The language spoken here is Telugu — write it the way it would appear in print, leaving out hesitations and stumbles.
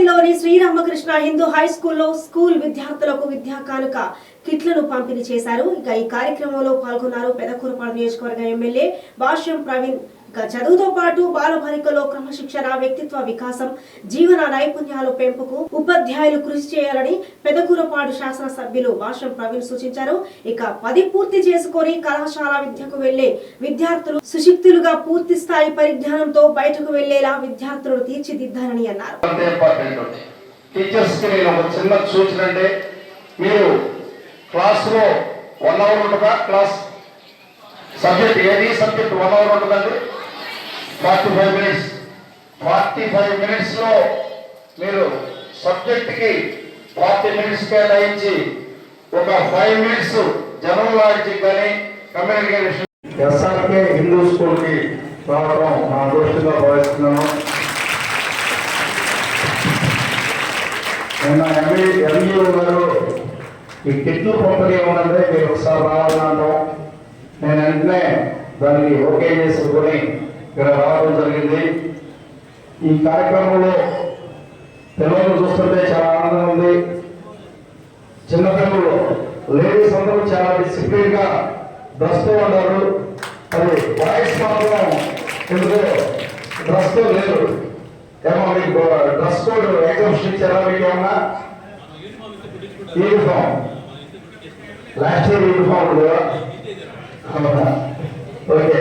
వనపర్తిలోని శ్రీరామకృష్ణ హిందూ హై స్కూల్లో స్కూల్ విద్యార్థులకు విద్యా కానుక కిట్లను పంపిణీ చేశారు. ఇక ఈ కార్యక్రమంలో పాల్గొన్నారు పెదకూరపాడు నియోజకవర్గ ఎమ్మెల్యే భాష్యం ప్రవీణ్. చదువుతో పాటు బాలబాలికలో క్రమశిక్షణ, వ్యక్తిత్వ వికాసం, జీవన నైపుణ్యాల పెంపుకు ఉపాధ్యాయులు కృషి చేయాలని పెదకూరపాడు శాసనసభ్యులు భాష్యం ప్రవీణ్ సూచించారు. ఇక 10 పూర్తి చేసుకొని కళాశాల విద్యకు వెళ్లే విద్యార్థులు సుశిక్తులుగా పూర్తి స్థాయి పరిజ్ఞానంతో బయటకు వెళ్లేలా విద్యార్థులను తీర్చిదిద్దాలని అన్నారు. క్లాస్లో 1 అవర్ ఉంటుందా? క్లాస్ సబ్జెక్ట్ ఏది సబ్జెక్ట్ 1 అవర్ ఉంటుందండి. 45 మినిట్స్. 45 మినిట్స్లో మీరు సబ్జెక్ట్కి 40 మినిట్స్ కేటాయించి ఒక 5 మినిట్స్ జనరల్ నాలెడ్జ్ కానీ కమ్యూనికేషన్ ఎస్ఆర్కే హిందూ స్కూల్కి రావడం నా అదృష్టంగా భావిస్తున్నాను. నిన్న ఎంఈఓ గారు ఈ కిట్లు పంపిణీ ఉన్నదే మీరు ఒకసారి రావాలన్నాను. నేను వెంటనే దానికి ఓకే చేసుకుని ఇక్కడ రావడం జరిగింది. ఈ కార్యక్రమంలో పిల్లలు చూస్తుంటే చాలా ఆనందం ఉంది. చిన్నపిల్లలు లేడీస్ అందరూ చాలా డిసిప్లిన్గా డ్రెస్తో ఉన్నారు. అది బాయ్స్ మాత్రం ఎందుకో డ్రెస్తో లేదు. ఏమో మీకు డ్రెస్ కోడ్ ఎగ్జామ్షన్ ఇచ్చారా? మీకు ఏమన్నా uniform last year uniform okay